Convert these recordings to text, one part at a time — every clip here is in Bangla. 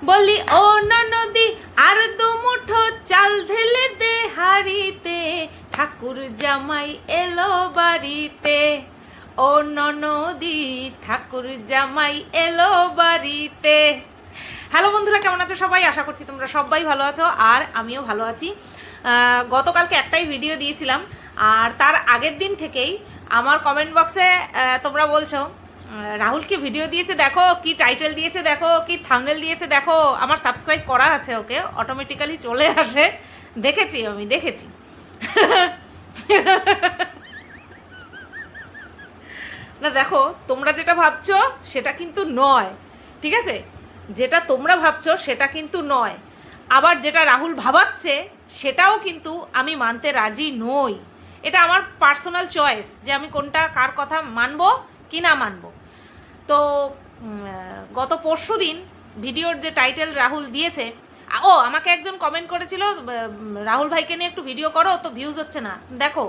বলি ও ননদি আর দু মুঠো চাল ঢেলে দে হাড়িতে, ঠাকুর জামাই এলো বাড়িতে। ও ননদি ঠাকুর জামাই এলো বাড়িতে। হ্যালো বন্ধুরা, কেমন আছো সবাই? আশা করছি তোমরা সবাই ভালো আছো, আর আমিও ভালো আছি। গতকালকে একটাই ভিডিও দিয়েছিলাম, আর তার আগের দিন থেকেই আমার কমেন্ট বক্সে তোমরা বলছো রাহুল কি ভিডিও দিয়েছে দেখো, কি টাইটেল দিয়েছে দেখো, কি থাম্বনেল দিয়েছে দেখো। আমার সাবস্ক্রাইব করা আছে, ওকে অটোমেটিক্যালি চলে আসে। দেখেছি, আমি দেখেছি। না দেখো, তোমরা যেটা ভাবছো সেটা কিন্তু নয়, ঠিক আছে? যেটা তোমরা ভাবছো সেটা কিন্তু নয়, আবার যেটা রাহুল ভাবাচ্ছে সেটাও কিন্তু আমি মানতে রাজি নই। এটা আমার পার্সোনাল চয়েস যে আমি কোনটা কার কথা মানবো কি না মানবো। তো গত পরশু দিন ভিডিওর যে টাইটেল রাহুল দিয়েছে, আমাকে একজন কমেন্ট করেছিল রাহুল ভাইকে নিয়ে একটু ভিডিও করো, তো ভিউজ হচ্ছে না। দেখো,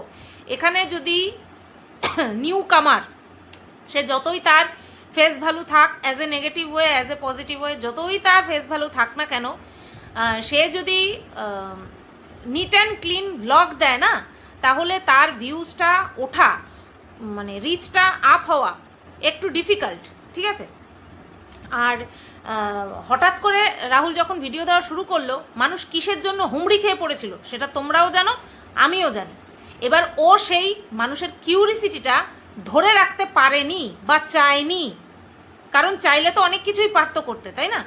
এখানে যদি নিউ কামার, সে যতই তার ফেস ভ্যালু থাক, as a negative way as a positive way, যতই তার ফেস ভ্যালু থাক না কেন, সে যদি নিট অ্যান্ড ক্লিন ভ্লগ দেয় না, তাহলে তার ভিউজটা ওঠা, মানে রিচটা আপ হওয়া একটু ডিফিকাল্ট, ঠিক আছে? আর হঠাৎ করে রাহুল যখন ভিডিও দেওয়া শুরু করলো, মানুষ কিসের জন্য হুমড়ি খেয়ে পড়েছিল সেটা তোমরাও জানো, আমিও জানি। এবার ও সেই মানুষের কিউরিসিটিটা ধরে রাখতে পারেনি বা চায়নি, কারণ চাইলে তো অনেক কিছুই পারতো করতে, তাই না?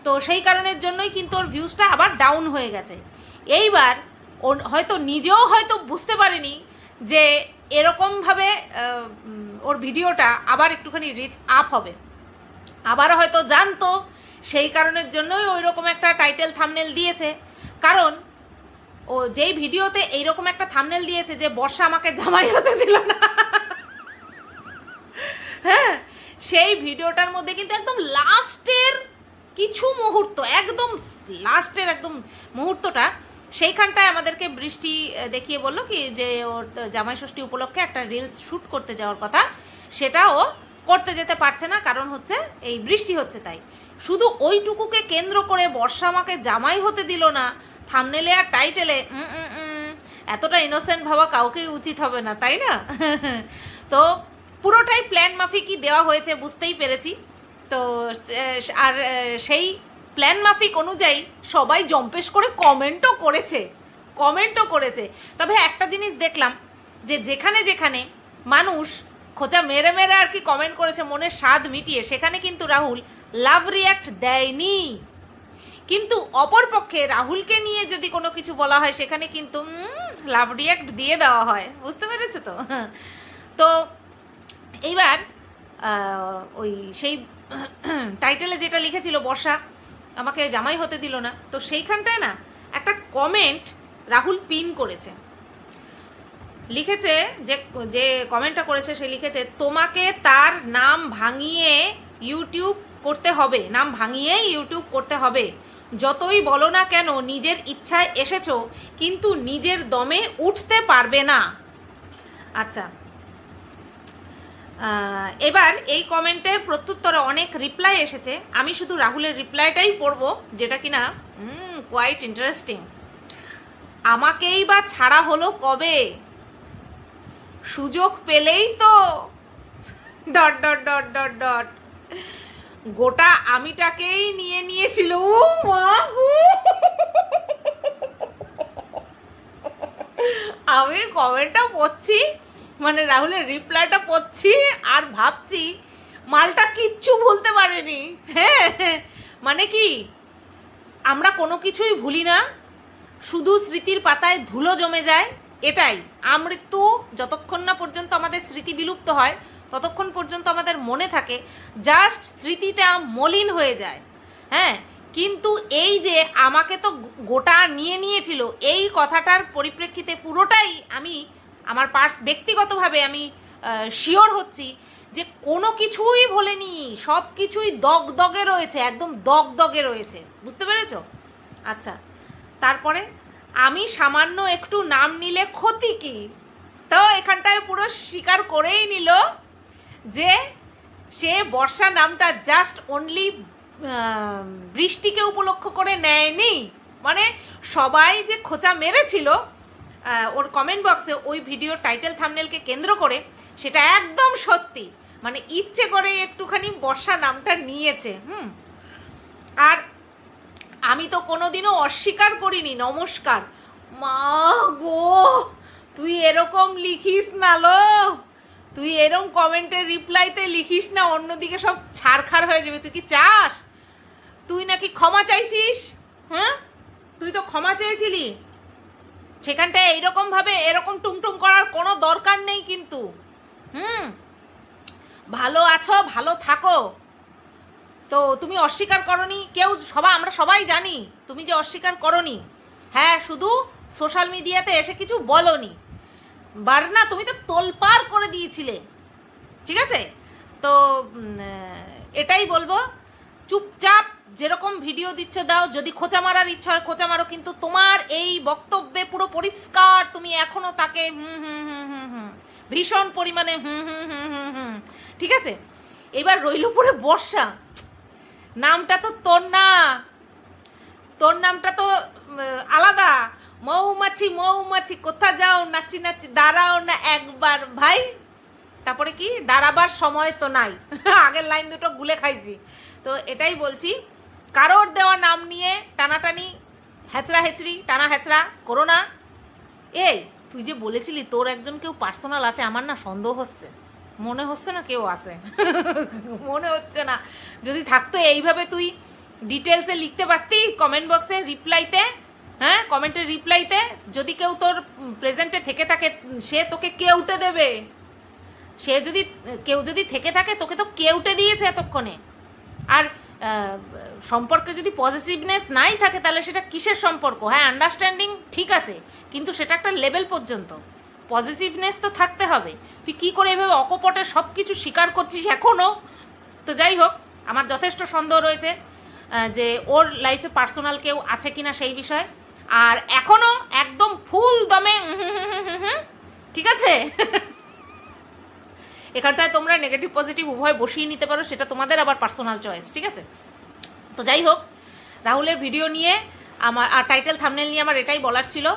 তো সেই কারণের জন্যই কিন্তু ওর ভিউজটা আবার ডাউন হয়ে গেছে। এইবার ও হয়তো নিজেও হয়তো বুঝতে পারেনি যে এরকমভাবে ওর ভিডিওটা আবার একটুখানি রিচ আপ হবে। আবার হয়তো জানতো, সেই কারণের জন্যই ওই রকম একটা টাইটেল থাম্বনেল দিয়েছে। কারণ ও যেই ভিডিওতে এইরকম একটা থাম্বনেল দিয়েছে যে বর্ষা আমাকে জামাই হতে দিল না, হ্যাঁ, সেই ভিডিওটার মধ্যে কিন্তু একদম লাস্টের কিছু মুহূর্ত, একদম লাস্টের একদম মুহূর্তটা, সেইখানটায় আমাদেরকে বৃষ্টি দেখিয়ে বললো কি যে ওর জামাই ষষ্ঠী উপলক্ষে একটা রিলস শ্যুট করতে যাওয়ার কথা, সেটাও করতে যেতে পারছে না, কারণ হচ্ছে এই বৃষ্টি হচ্ছে। তাই শুধু ওইটুকুকে কেন্দ্র করে বর্ষা আমাকে জামাই হতে দিল না থাম্বনেলে আর টাইটেলে, এতটা ইনোসেন্ট ভাবা কাউকেই উচিত হবে না, তাই না? তো পুরোটাই প্ল্যান মাফিকই দেওয়া হয়েছে, বুঝতেই পেরেছি। তো আর সেই প্ল্যান মাফিক অনুযায়ী সবাই জম্পেশ করে কমেন্টও করেছে। তবে একটা জিনিস দেখলাম, যে যেখানে যেখানে মানুষ খোঁচা মেরে মেরে আর কি কমেন্ট করেছে মনের স্বাদ মিটিয়ে, সেখানে কিন্তু রাহুল লাভ রিয়াক্ট দেয়নি। কিন্তু অপরপক্ষে রাহুলকে নিয়ে যদি কোনো কিছু বলা হয়, সেখানে কিন্তু লাভ রিয়াক্ট দিয়ে দেওয়া হয়, বুঝতে পেরেছো তো? তো এইবার ওই সেই টাইটেলে যেটা লিখেছিল বর্ষা আমাকে জামাই হতে দিল না, তো সেইখানটায় না একটা কমেন্ট রাহুল পিন করেছে, লিখেছে যে যে কমেন্টটা করেছে সে লিখেছে, তোমাকে তার নাম ভাঙিয়ে ইউটিউব করতে হবে, নাম ভাঙিয়েই ইউটিউব করতে হবে, যতই বলো না কেন নিজের ইচ্ছায় এসেছো, কিন্তু নিজের দমে উঠতে পারবে না। আচ্ছা, এবার এই কমেন্টের প্রত্যুত্তরে অনেক রিপ্লাই এসেছে। আমি শুধু রাহুলের রিপ্লাইটাই পড়বো, যেটা কিনা কোয়াইট ইন্টারেস্টিং। আমাকেই বা ছাড়া হলো কবে, সুযোগ পেলেই তো dot dot dot dot dot গোটা আমিটাকেই নিয়ে নিয়েছিল। ও মা গো! আমি কমেন্টটা পড়ছি, মানে রাহুলের রিপ্লাইটা পড়ছি, আর ভাবছি মালটা কিচ্ছু ভুলতে পারেনি। হ্যাঁ, মানে কি, আমরা কোনো কিছুই ভুলি না, শুধু স্মৃতির পাতায় ধুলো জমে যায়, এটাই। আমৃত্যু যতক্ষণ না পর্যন্ত আমাদের স্মৃতি বিলুপ্ত হয়, ততক্ষণ পর্যন্ত আমাদের মনে থাকে, জাস্ট স্মৃতিটা মলিন হয়ে যায়। হ্যাঁ, কিন্তু এই যে আমাকে তো গোটা নিয়ে নিয়েছিল, এই কথাটার পরিপ্রেক্ষিতে পুরোটাই আমি আমার ব্যক্তিগতভাবে আমি শিওর হচ্ছি যে কোনো কিছুই ভোলেনি, সব কিছুই দগদগে রয়েছে, একদম দগদগে রয়েছে, বুঝতে পেরেছো? আচ্ছা, তারপরে আমি সামান্য একটু নাম নিলে ক্ষতি কি? তো এখানটায় পুরো স্বীকার করেই নিল যে সে বর্ষা নামটা জাস্ট অনলি বৃষ্টিকে উপলক্ষ করে নেয়নি, মানে সবাই যে খোঁচা মেরেছিল ওর কমেন্ট বক্সে ওই ভিডিও টাইটেল থাম্বনেলকে কেন্দ্র করে, সেটা একদম সত্যি, মানে ইচ্ছে করে একটুখানি বর্ষা নামটা নিয়েছে। আর আমি তো কোনোদিনও অস্বীকার করিনি। নমস্কার মা গো, তুই এরকম লিখিস না লো, তুই এরকম কমেন্টের রিপ্লাইতে লিখিস না, অন্যদিকে সব ছাড়খাড় হয়ে যাবে। তুই কি চাস? তুই নাকি ক্ষমা চাইছিস? হ্যাঁ, তুই তো ক্ষমা চেয়েছিলি, সেখানটায় এইরকমভাবে এরকম টুংটুং করার কোনো দরকার নেই কিন্তু। ভালো আছো, ভালো থাকো। তো তুমি অস্বীকার করনি, কেউ আমরা সবাই জানি তুমি যে অস্বীকার করনি। হ্যাঁ, শুধু সোশ্যাল মিডিয়াতে এসে কিছু বলনি, বারনা তুমি তো তোলপাড় করে দিয়েছিলে, ঠিক আছে? তো এটাই বলবো, চুপচাপ যেরকম ভিডিও দিচ্ছ দাও, যদি খোঁচা মারার ইচ্ছা হয় খোঁচা মারো, কিন্তু তোমার এই বক্তব্যে পুরো পরিষ্কার তুমি এখনও তাকে ভীষণ পরিমাণে ঠিক আছে? এবার রইল পরে বর্ষা, নামটা তো তোর না, তোর নামটা তো আলাদা। মৌমাছি মৌমাছি কোথা যাও নাচি নাচি, দাঁড়াও না একবার ভাই। তারপরে কি, দাঁড়াবার সময় তো নাই। আগের লাইন দুটো গুলে খাইছি। তো এটাই বলছি, কারোর দেওয়া নাম নিয়ে টানাটানি, হ্যাচড়া হেচড়ি, টানা হ্যাচড়া করো না। এই তুই যে বলেছিলি তোর একজন কেউ পার্সোনাল আছে, আমার না সন্দেহ হচ্ছে, মনে হচ্ছে না কেউ আছে। মনে হচ্ছে না। যদি থাকতো এইভাবে তুই ডিটেলসে লিখতে পারতি কমেন্ট বক্সে রিপ্লাইতে, হ্যাঁ কমেন্টের রিপ্লাইতে, যদি কেউ তোর প্রেজেন্টে থেকে থাকে সে তোকে কেউটে দেবে। সে যদি কেউ যদি থেকে থাকে তোকে তো কেউটে দিয়েছে এতক্ষণে। আর সম্পর্কে যদি পজিটিভনেস নাই থাকে তাহলে সেটা কিসের সম্পর্ক? হ্যাঁ, আন্ডারস্ট্যান্ডিং ঠিক আছে, কিন্তু সেটা একটা লেভেল পর্যন্ত, পজিটিভনেস তো থাকতে হবে। তুই কী করে এভাবে অকপটে সব কিছু স্বীকার করছিস এখনও? তো যাই হোক, আমার যথেষ্ট সন্দেহ রয়েছে যে ওর লাইফে পার্সোনাল কেউ আছে কিনা সেই বিষয়ে। আর এখনও একদম ফুল দমে ঠিক আছে। এখানটায় তোমরা নেগেটিভ পজিটিভ উভয় বসিয়ে নিতে পারো, সেটা তোমাদের আবার পার্সোনাল চয়েস, ঠিক আছে? তো যাই হোক, রাহুলের ভিডিও নিয়ে আমার আর টাইটেল থাম্বনেল নিয়ে আমার এটাই বলার ছিল।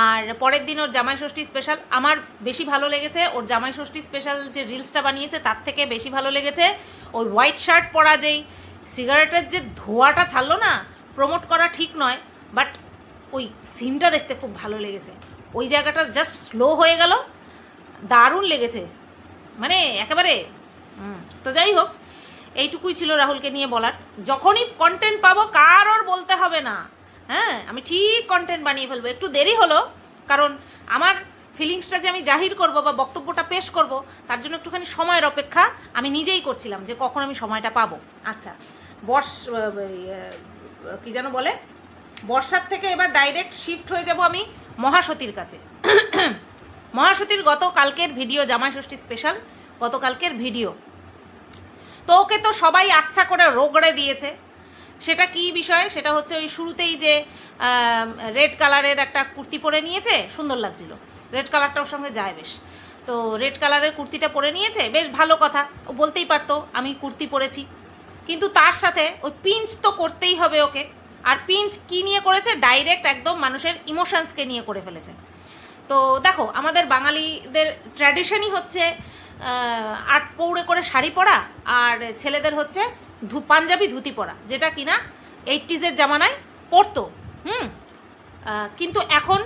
আর পরের দিন ওর জামাই ষষ্ঠী স্পেশাল আমার বেশি ভালো লেগেছে। ওর জামাই ষষ্ঠী স্পেশাল যে রিলসটা বানিয়েছে তার থেকে বেশি ভালো লেগেছে ওই হোয়াইট শার্ট পরা যেই সিগারেটের যে ধোঁয়াটা ছাড়লো না, প্রমোট করা ঠিক নয়, বাট ওই সিনটা দেখতে খুব ভালো লেগেছে। ওই জায়গাটা জাস্ট স্লো হয়ে গেল, দারুণ লেগেছে, মানে একেবারে। তো যাই হোক, এইটুকুই ছিল রাহুলকে নিয়ে বলার। যখনই কন্টেন্ট পাবো কারোর বলতে হবে না, হ্যাঁ আমি ঠিক কন্টেন্ট বানিয়ে ফেলবো। একটু দেরি হলো, কারণ আমার ফিলিংসটা যে আমি জাহির করব বা বক্তব্যটা পেশ করব তার জন্য একটুখানি সময়ের অপেক্ষা আমি নিজেই করছিলাম যে কখন আমি সময়টা পাবো। আচ্ছা, কী যেন বলে, বর্ষার থেকে এবার ডাইরেক্ট শিফট হয়ে যাব আমি মহাসতীর কাছে। মহাসতীর গতকালকের ভিডিও, জামাই ষষ্ঠী স্পেশাল গতকালকের ভিডিও, তো ওকে তো সবাই আচ্ছা করে রোগড়ে দিয়েছে। সেটা কি বিষয়? সেটা হচ্ছে ওই শুরুতেই যে রেড কালারের একটা কুর্তি পরে নিয়েছে, সুন্দর লাগছিল, রেড কালারটা ওর সঙ্গে যায় বেশ। তো রেড কালারের কুর্তিটা পরে নিয়েছে, বেশ ভালো কথা, ও বলতেই পারতো আমি কুর্তি পরেছি, কিন্তু তার সাথে ওই পিঞ্চ তো করতেই হবে ওকে। আর পিঞ্চ কী নিয়ে করেছে? ডাইরেক্ট একদম মানুষের ইমোশনসকে নিয়ে করে ফেলেছে। তো দেখো, আমাদের বাঙালিদের ট্র্যাডিশনই হচ্ছে আট পৌড়ে করে শাড়ি পরা, আর ছেলেদের হচ্ছে পাঞ্জাবি ধুতি পরা, যেটা কিনা 80s জামানায় পরতো। কিন্তু এখন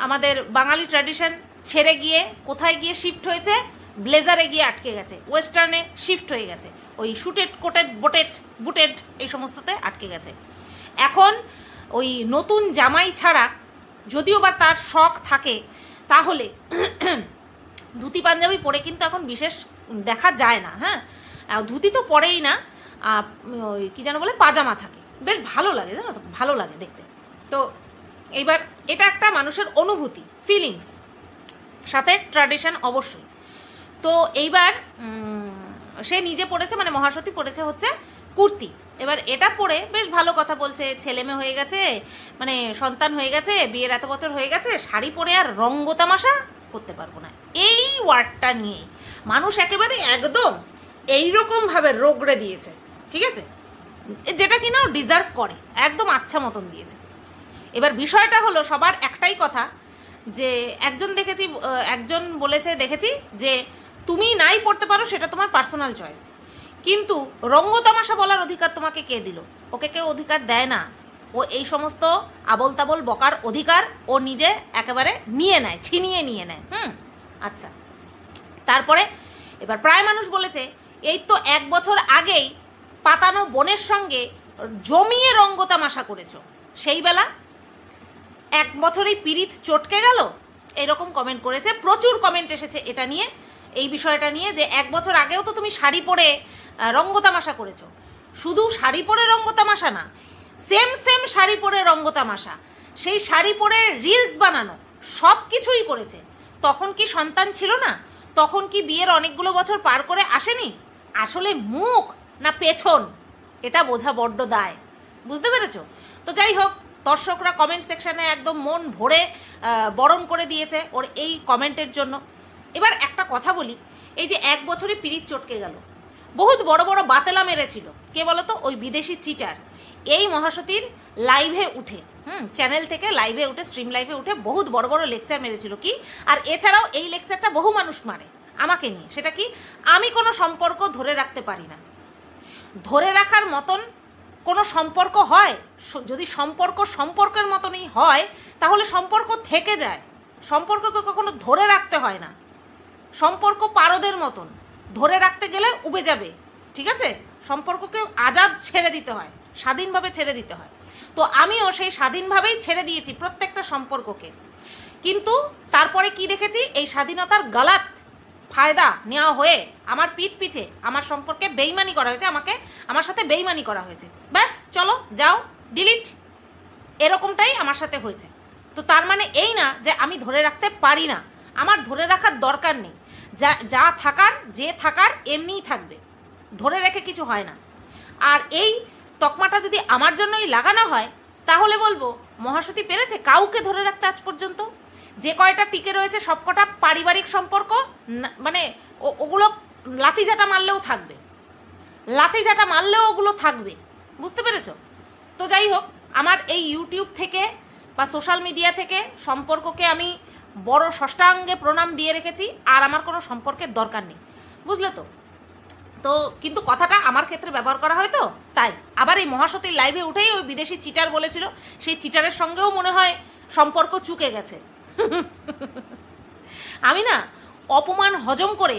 আমাদের বাঙালি ট্র্যাডিশন ছেড়ে গিয়ে কোথায় গিয়ে শিফট হয়েছে? ব্লেজারে গিয়ে আটকে গেছে, ওয়েস্টার্নে শিফট হয়ে গেছে, ওই শুটেড কোটেড বুটেড এই সমস্ততে আটকে গেছে। এখন ওই নতুন জামাই ছাড়া যদিও বা তার শখ থাকে, তাহলে ধুতি পাঞ্জাবি পরে কিন্তু এখন বিশেষ দেখা যায় না। হ্যাঁ, ধুতি তো পরেই না, ওই কী যেন বলে পাজামা থাকে, বেশ ভালো লাগে, জানো তো, ভালো লাগে দেখতে। তো এইবার এটা একটা মানুষের অনুভূতি, ফিলিংস, সাথে ট্র্যাডিশন অবশ্যই। তো এইবার সে নিজে পড়েছে, মানে মহাসতী পড়েছে হচ্ছে কুর্তি। এবার এটা পরে বেশ ভালো কথা বলছে, ছেলেমেয়ে হয়ে গেছে, মানে সন্তান হয়ে গেছে, বিয়ের এত বছর হয়ে গেছে, শাড়ি পরে আর রঙ্গ তামাশা করতে পারবো না, এই ওয়ার্ডটা নিয়ে মানুষ একেবারে একদম এইরকমভাবে রোগড়ে দিয়েছে, ঠিক আছে? যেটা কিনা ও ডিজার্ভ করে, একদম আচ্ছা মতন দিয়েছে। এবার বিষয়টা হলো সবার একটাই কথা, যে একজন বলেছে দেখেছি যে তুমি নাই পড়তে পারো সেটা তোমার পার্সোনাল চয়েস, কিন্তু রঙ্গতামাশা বলার অধিকার তোমাকে কে দিল? ওকে কেউ অধিকার দেয় না। ও এই সমস্ত আবল তাবল বকার অধিকার ও নিজে একেবারে নিয়ে নেয়, ছিনিয়ে নিয়ে নেয়। আচ্ছা, তারপরে এবার প্রায় মানুষ বলেছে এই তো 1 বছর আগেই পাতানো বোনের সঙ্গে জমিয়ে রঙ্গতামাশা করেছো, সেই বেলা 1 বছরেই পিরিত চটকে গেল, এরকম কমেন্ট করেছে। প্রচুর কমেন্ট এসেছে এটা নিয়ে, এই বিষয়টা নিয়ে, যে 1 বছর আগেও তো তুমি শাড়ি পরে রঙ্গতামাশা করেছো। শুধু শাড়ি পরে রঙ্গতামাশা না, সেম শাড়ি পরে রঙ্গতামাশা, সেই শাড়ি পরে রিলস বানানো, সব কিছুই করেছে। তখন কি সন্তান ছিল না? তখন কি বিয়ের অনেকগুলো বছর পার করে আসেনি? আসলে মুখ না পেছন, এটা বোঝা বড্ড দায়। বুঝতে পেরেছো? তো যাই হোক, দর্শকরা কমেন্ট সেকশানে একদম মন ভরে বরণ করে দিয়েছে ওর এই কমেন্টের জন্য। এবার একটা কথা বলি, এই যে 1 বছরে পিরিত চটকে গেল, বহুত বড় বড় বাতেলা মেরেছিল কে বলো তো? ওই বিদেশি চিটার এই মহাসতীর লাইভে উঠে, চ্যানেল থেকে লাইভে উঠে, স্ট্রিম লাইভে উঠে বহুত বড় বড় লেকচার মেরেছিল। কি আর এছাড়াও এই লেকচারটা বহু মানুষ মারে আমাকে নিয়ে, সেটা কি আমি কোনো সম্পর্ক ধরে রাখতে পারি না। ধরে রাখার মতন কোনো সম্পর্ক হয়? যদি সম্পর্কের মতনই হয় তাহলে সম্পর্ক থেকে যায়, সম্পর্ককে কখনো ধরে রাখতে হয় না। সম্পর্ক পারদের মতন, ধরে রাখতে গেলে উবে যাবে, ঠিক আছে? সম্পর্ককে আজাদ ছেড়ে দিতে হয়, স্বাধীনভাবে ছেড়ে দিতে হয়। তো আমিও সেই স্বাধীনভাবেই ছেড়ে দিয়েছি প্রত্যেকটা সম্পর্ককে, কিন্তু তারপরে কি দেখেছি, এই স্বাধীনতার গালাত ফায়দা নেওয়া হয়ে আমার পিঠ পিছে আমার সম্পর্কে বেইমানি করা হয়েছে, আমার সাথে বেইমানি করা হয়েছে। ব্যাস, চলো যাও ডিলিট, এরকমটাই আমার সাথে হয়েছে। তো তার মানে এই না যে আমি ধরে রাখতে পারি না, আমার ধরে রাখার দরকার নেই। যা থাকার, যে থাকার এমনিই থাকবে, ধরে রেখে কিছু হয় না। আর এই তকমাটা যদি আমার জন্যই লাগানো হয় তাহলে বলবো মহাসতী পেরেছে কাউকে ধরে রাখতে আজ পর্যন্ত। যে কয়টা টিকে রয়েছে সবকটা পারিবারিক সম্পর্ক, মানে ওগুলো লাথিঝাঁটা মারলেও থাকবে, লাথিঝাঁটা মারলেও ওগুলো থাকবে। বুঝতে পেরেছ? তো যাই হোক, আমার এই ইউটিউব থেকে বা সোশ্যাল মিডিয়া থেকে সম্পর্ককে আমি বড় ষষ্ঠাঙ্গে প্রণাম দিয়ে রেখেছি, আর আমার কোনো সম্পর্কের দরকার নেই। বুঝলে তো? তো কিন্তু কথাটা আমার ক্ষেত্রে ব্যবহার করা হয়, তো তাই আবার এই মহাসতীর লাইভে উঠেই ওই বিদেশি চিটার বলেছিল, সেই চিটারের সঙ্গেও মনে হয় সম্পর্ক চুকে গেছে। আমি না অপমান হজম করে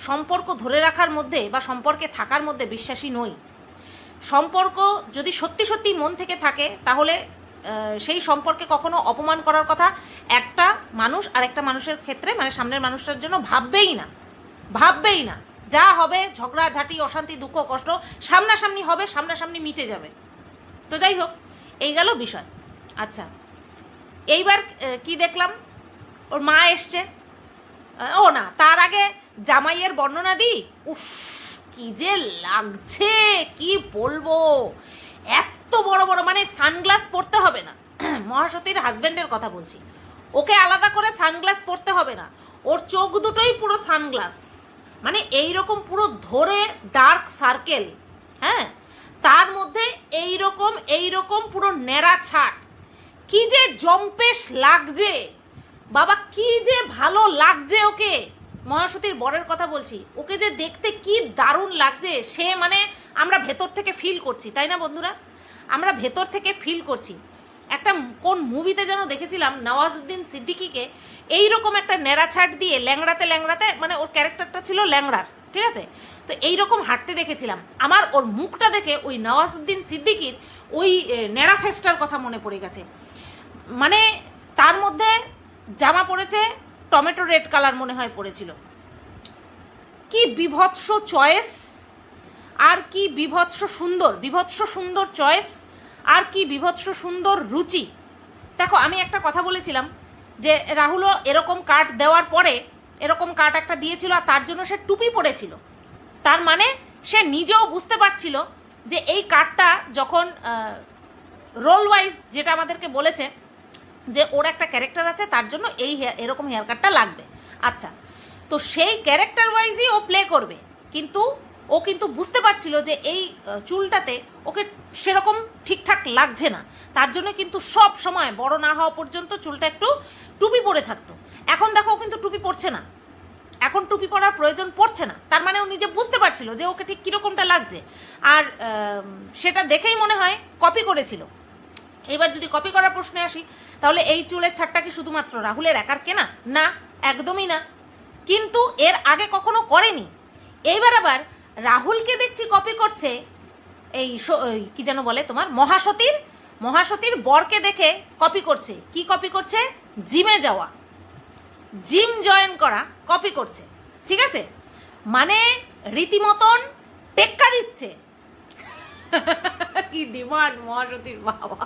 সম্পর্ক ধরে রাখার মধ্যে বা সম্পর্কে থাকার মধ্যে বিশ্বাসী নই। সম্পর্ক যদি সত্যি সত্যি মন থেকে থাকে তাহলে সেই সম্পর্কে কখনো অপমান করার কথা একটা মানুষ আর একটা মানুষের ক্ষেত্রে, মানে সামনের মানুষটার জন্য ভাববেই না। যা হবে ঝগড়াঝাটি, অশান্তি, দুঃখ, কষ্ট সামনাসামনি হবে, সামনাসামনি মিটে যাবে। তো যাই হোক, এই গেল বিষয়। আচ্ছা, এইবার কি দেখলাম, ওর মা এসছে। ও না, তার আগে জামাইয়ের বর্ণনা দিই। উফ, কি যে লাগছে, কি বলবো, এত বড় বড়, মানে সানগ্লাস পরতে হবে না। মহাসতীর হাজব্যান্ডের কথা বলছি, ওকে আলাদা করে সানগ্লাস পরতে হবে না, ওর চোখ দুটোই পুরো সানগ্লাস, মানে এইরকম পুরো ধরে ডার্ক সার্কেল, হ্যাঁ, তার মধ্যে এইরকম পুরো ন্যাড়া ছাট, কি যে জম্পেশ লাগছে বাবা, কি যে ভালো লাগছে ওকে। মহাসতীর বরের কথা বলছি, ওকে যে দেখতে কি দারুণ লাগছে, সে মানে আমরা ভেতর থেকে ফিল করছি, তাই না বন্ধুরা? আমরা ভেতর থেকে ফিল করছি। একটা কোন মুভিতে যেন দেখেছিলাম নওয়াজুদ্দিন সিদ্দিকীকে এইরকম একটা ন্যাড়া ছাট দিয়ে ল্যাংড়াতে, মানে ওর ক্যারেক্টারটা ছিল ল্যাংড়ার, ঠিক আছে? তো এইরকম হাঁটতে দেখেছিলাম, আমার ওর মুখটা দেখে ওই নওয়াজুদ্দিন সিদ্দিকীর ওই ন্যাড়া ফেসটার কথা মনে পড়ে গেছে। মানে তার মধ্যে জামা পরেছে টমেটো রেড কালার মনে হয় পড়েছিল। কি বিভৎস চয়েস, আর কি বিভৎস সুন্দর চয়েস, আর কি বিভৎস সুন্দর রুচি। দেখো, আমি একটা কথা বলেছিলাম যে রাহুলও এরকম কাট দেওয়ার পরে এরকম কাট একটা দিয়েছিল, আর তার জন্য সে টুপি পরেছিল। তার মানে সে নিজেও বুঝতে পারছিল যে এই কাটটা যখন রোল ওয়াইজ, যেটা আমাদেরকে বলেছে যে ওর একটা ক্যারেক্টার আছে, তার জন্য এরকম হেয়ার কাটটা লাগবে। আচ্ছা, তো সেই ক্যারেক্টার ওয়াইজই ও প্লে করবে, কিন্তু ও কিন্তু বুঝতে পারছিল যে এই চুলটাতে ওকে সেরকম ঠিকঠাক লাগছে না, তার জন্য কিন্তু সব সময় বড় না হওয়া পর্যন্ত চুলটা একটু টুপি পরে থাকতো। এখন দেখো ও কিন্তু টুপি পরছে না, এখন টুপি পরার প্রয়োজন পড়ছে না, তার মানে ও নিজে বুঝতে পারছিল যে ওকে ঠিক কীরকমটা লাগছে, আর সেটা দেখেই মনে হয় কপি করেছিল। এবার যদি কপি করার প্রশ্নে আসি, তাহলে এই চুলের ছাড়টা কি শুধুমাত্র রাহুলের একার কেনা? না, একদমই না, কিন্তু এর আগে কখনো করেনি। এইবার আবার রাহুলকে দেখছি কপি করছে এই কি যেন বলে তোমার মহাসতীর বরকে দেখে কপি করছে। কি কপি করছে? জিমে যাওয়া, জিম জয়েন করা কপি করছে, ঠিক আছে? মানে রীতিমতন টেক্কা দিচ্ছে। কি ডিমান্ড মহাসতীর, বাবা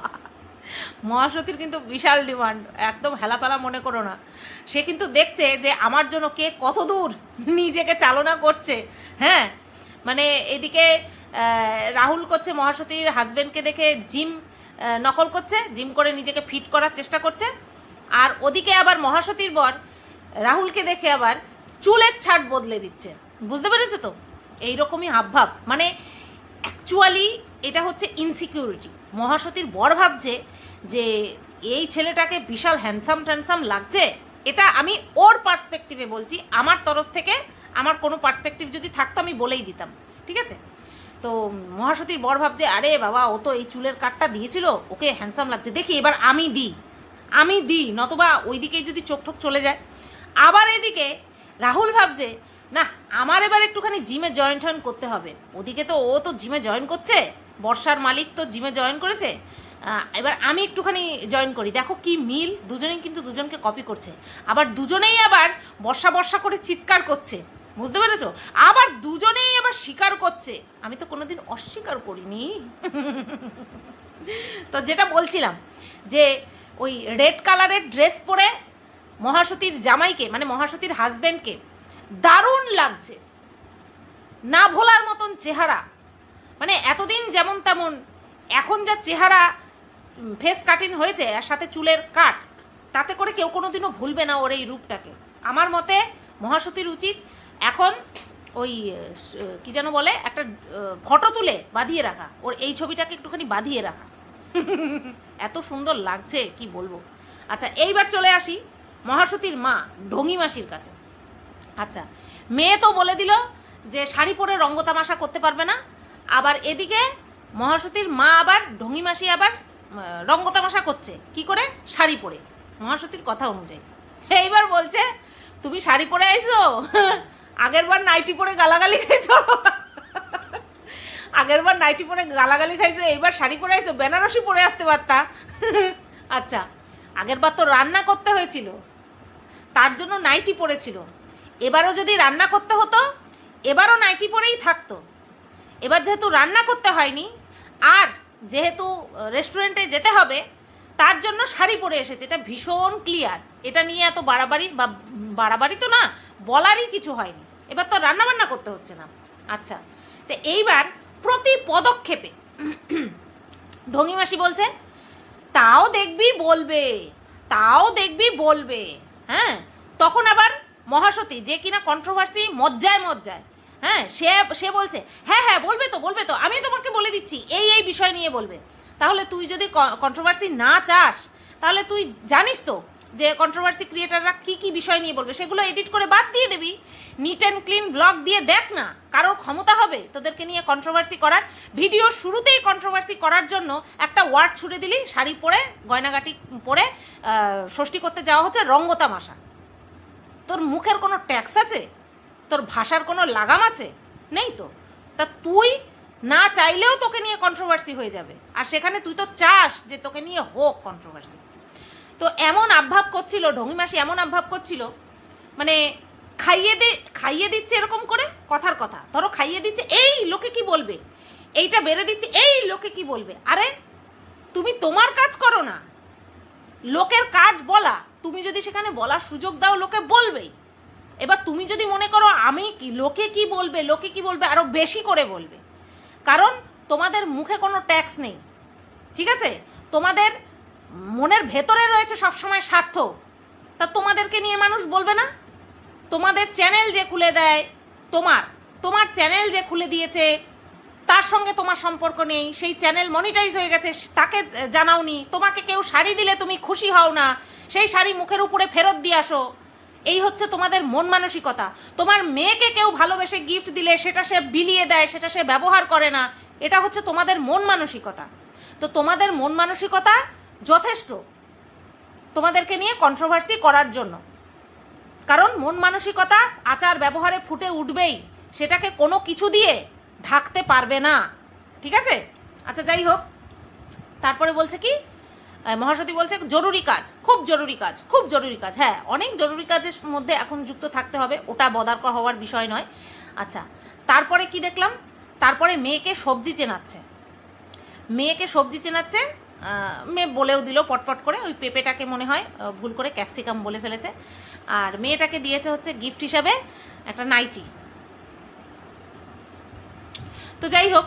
মহাসতীর কিন্তু বিশাল ডিমান্ড, একদম হেলাপেলা মনে করো না। সে কিন্তু দেখছে যে আমার জন্য কে কত দূর নিজেকে চালনা করছে। হ্যাঁ, মানে এদিকে রাহুল করছে মহাসতীর হাজব্যান্ডকে দেখে জিম নকল করছে, জিম করে নিজেকে ফিট করার চেষ্টা করছে, আর ওদিকে আবার মহাসতীর বর রাহুলকে দেখে আবার চুলের ছাট বদলে দিচ্ছে। বুঝতে পেরেছো তো? এইরকমই হাবভাব, মানে অ্যাকচুয়ালি এটা হচ্ছে ইনসিকিউরিটি। মহাসতীর বর ভাবছে যে এই ছেলেটাকে বিশাল হ্যান্ডসাম লাগছে। এটা আমি ওর পার্সপেক্টিভে বলছি, আমার তরফ থেকে আমার কোনো পার্সপেক্টিভ যদি থাকতো আমি বলেই দিতাম, ঠিক আছে? তো মহাসতীর বর ভাবছে আরে বাবা ও তো এই চুলের কাটটা দিয়েছিল, ওকে হ্যান্ডসাম লাগছে, দেখি এবার আমি দিই, নতবা ওই দিকেই যদি চোখ ঠোক চলে যায়। আবার এদিকে রাহুল ভাবছে না আমার এবার একটুখানি জিমে জয়েন করতে হবে। ওদিকে তো ও তো জিমে জয়েন করছে, বর্ষার মালিক তো জিমে জয়েন করেছে, এবার আমি একটুখানি জয়েন করি। দেখো কি মিল, দুজনেই কিন্তু দুজনকে কপি করছে, আবার দুজনেই আবার বর্ষা করে চিৎকার করছে। বুঝতে পেরেছো? আবার দুজনেই আবার স্বীকার করছে, আমি তো কোনোদিন অস্বীকার করিনি। তো যেটা বলছিলাম যে ওই রেড কালারের ড্রেস পরে মহাসতীর জামাইকে, মানে মহাসতীর হাজব্যান্ডকে দারুণ লাগছে, না ভোলার মতন চেহারা। মানে এতদিন যেমন তেমন, এখন যা চেহারা ফেস কাটিং হয়েছে আর সাথে চুলের কাট, তাতে করে কেউ কোনোদিনও ভুলবে না ওর এই রূপটাকে। আমার মতে মহাসতীর উচিত এখন ওই কি যেন বলে একটা ফটো তুলে বাঁধিয়ে রাখা, ওর এই ছবিটাকে একটুখানি বাঁধিয়ে রাখা। এত সুন্দর লাগছে কি বলবো। আচ্ছা, এইবার চলে আসি মহাসতীর মা ঢঙি মাসির কাছে। আচ্ছা, মেয়ে তো বলে দিল যে শাড়ি পরে রঙ্গতামাশা করতে পারবে না, আবার এদিকে মহাসতীর মা আবার ঢঙি মাসি আবার রঙ্গতামাশা করছে কি করে? শাড়ি পরে, মহাসতীর কথা অনুযায়ী। এইবার বলছে তুমি শাড়ি পরে আইছো, আগেরবার নাইটি পরে গালাগালি খাইছো, এইবার শাড়ি পরে আইছো, বেনারসি পরে আসতে পারতা। আচ্ছা, আগেরবার তো রান্না করতে হয়েছিল, তার জন্য নাইটি পরেছিল, এবারও যদি রান্না করতে হতো এবারও নাইটি পরেই থাকতো। এবার যেহেতু রান্না করতে হয়নি আর যেহেতু রেস্টুরেন্টে যেতে হবে, তার জন্য শাড়ি পরে এসেছে, এটা ভীষণ ক্লিয়ার। এটা নিয়ে এত বাড়াবাড়ি তো না, বলারই কিছু হয়নি। এবার তো রান্নাবান্না করতে হচ্ছে না। আচ্ছা, তো এইবার প্রতি পদক্ষেপে ঢঙি মাসি বলছে তাও দেখবি বলবে। হ্যাঁ, তখন আবার মহাসতী যে কিনা কন্ট্রোভার্সি মজ্জায়, হ্যাঁ, সে বলছে হ্যাঁ বলবে তো, আমি তোমাকে বলে দিচ্ছি এই বিষয় নিয়ে বলবে। তাহলে তুই যদি কন্ট্রোভার্সি না চাস, তাহলে তুই জানিস তো যে কন্ট্রোভার্সি ক্রিয়েটাররা কি বিষয় নিয়ে বলবে, সেগুলো এডিট করে বাদ দিয়ে দেবি, নিট অ্যান্ড ক্লিন ব্লগ দিয়ে দেখ না। কারোর ক্ষমতা হবে তোদেরকে নিয়ে কন্ট্রোভার্সি করার? ভিডিওর শুরুতেই কন্ট্রোভার্সি করার জন্য একটা ওয়ার্ড ছুড়ে দিলি, শাড়ি পরে গয়নাগাটি পরে ষষ্ঠী করতে যাওয়া হচ্ছে রঙ্গতামাশা। তোর মুখের কোনো ট্যাক্স আছে? তোর ভাষার কোনো লাগাম আছে? নেই তো। তা তুই না চাইলেও তোকে নিয়ে কন্ট্রোভার্সি হয়ে যাবে, আর সেখানে তুই তো চাস যে তোকে নিয়ে হোক কন্ট্রোভার্সি। তো এমন আবভাব করছিল ঢঙি মাসি, এমন আবভাব করছিল, মানে খাইয়ে দিচ্ছে এরকম করে, কথার কথা ধরো খাইয়ে দিচ্ছে, এই লোকে কি বলবে, এইটা বেড়ে দিচ্ছে, এই লোকে কি বলবে। আরে তুমি তোমার কাজ করো না, লোকের কাজ বলা। তুমি যদি সেখানে বলার সুযোগ দাও, লোকে বলবেই। এবার তুমি যদি মনে করো আমি কি লোকে কি বলবে আরও বেশি করে বলবে, কারণ তোমাদের মুখে কোনো ট্যাক্স নেই, ঠিক আছে? তোমাদের মনের ভেতরে রয়েছে সবসময় স্বার্থ, তা তোমাদেরকে নিয়ে মানুষ বলবে না? তোমাদের চ্যানেল যে খুলে দেয়, তোমার চ্যানেল যে খুলে দিয়েছে তার সঙ্গে তোমার সম্পর্ক নেই, সেই চ্যানেল মনিটাইজ হয়ে গেছে তাকে জানাওনি, তোমাকে কেউ শাড়ি দিলে তুমি খুশি হও না, সেই শাড়ি মুখের উপরে ফেরত দিয়ে আসো। এই হচ্ছে তোমাদের মন মানসিকতা। তোমার মেয়েকে কেউ ভালোবেসে গিফট দিলে সেটা সে বিলিয়ে দেয়, সেটা সে ব্যবহার করে না, এটা হচ্ছে তোমাদের মন মানসিকতা। তো তোমাদের মন মানসিকতা যথেষ্ট তোমাদেরকে নিয়ে কন্ট্রোভার্সি করার জন্য, কারণ মন মানসিকতা আচার ব্যবহারে ফুটে উঠবেই, সেটাকে কোনো কিছু দিয়ে ঢাকতে পারবে না, ঠিক আছে? আচ্ছা যাই হোক, তারপরে বলছে কি, মহাসতী বলছে জরুরি কাজ, খুব জরুরি কাজ, খুব জরুরি কাজ। হ্যাঁ, অনেক জরুরি কাজের মধ্যে এখন যুক্ত থাকতে হবে, ওটা বদারকর হওয়ার বিষয় নয়। আচ্ছা, তারপরে কি দেখলাম, তারপরে মেয়েকে সবজি চেনাচ্ছে, মেয়েকে সবজি চেনাচ্ছে, মেয়ে বলেও দিল পটপট করে, ওই পেঁপেটাকে মনে হয় ভুল করে ক্যাপসিকাম বলে ফেলেছে, আর মেয়েটাকে দিয়েছে হচ্ছে গিফট হিসাবে একটা নাইটি। তো যাই হোক,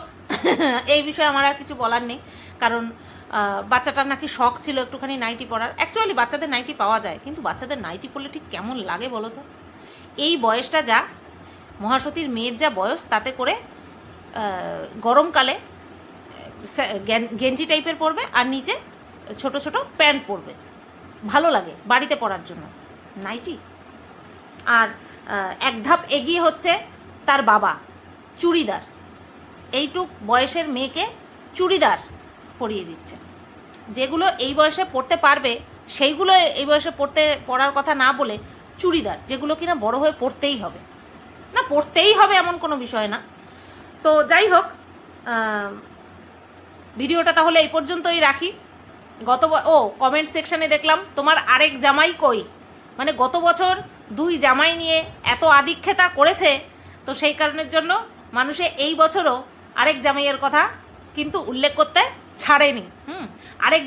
এই বিষয়ে আমার আর কিছু বলার নেই, কারণ বাচ্চাটার নাকি শখ ছিল একটুখানি নাইটি পরার। অ্যাকচুয়ালি বাচ্চাদের নাইটি পাওয়া যায়, কিন্তু বাচ্চাদের নাইটি পরলে ঠিক কেমন লাগে বলো তো? এই বয়সটা যা, মহাসতীর মেয়ের যা বয়স, তাতে করে গরমকালে গেঞ্জি টাইপের পরবে আর নিচে ছোট ছোট প্যান্ট পরবে, ভালো লাগে বাড়িতে পরার জন্য নাইটি। আর এক ধাপ এগিয়ে হচ্ছে তার বাবা, চুড়িদার। এইটুক বয়সের মেয়েকে চুড়িদার পরিয়ে দিচ্ছে, যেগুলো এই বয়সে পড়তে পারবে সেইগুলো এই বয়সে পড়ার কথা না বলে চুড়িদার, যেগুলো কিনা বড় হয়ে পড়তেই হবে, না পড়তেই হবে এমন কোনো বিষয় না। তো যাই হোক, ভিডিওটা তাহলে এই পর্যন্তই রাখি। কমেন্ট সেকশানে দেখলাম তোমার আরেক জামাই কই, মানে গত বছর 2 জামাই নিয়ে এত আদিক্ষেতা করেছে, তো সেই কারণের জন্য মানুষে এই বছরও আরেক জামাইয়ের কথা কিন্তু উল্লেখ করতে ছাড়েনি। আরেক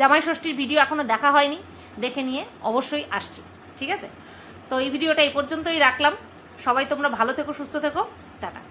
জামাই ষষ্ঠীর ভিডিও এখনও দেখা হয়নি, দেখে নিয়ে অবশ্যই আসছি, ঠিক আছে? তো এই ভিডিওটা এই পর্যন্তই রাখলাম। সবাই তোমরা ভালো থেকো, সুস্থ থেকো, টাটা।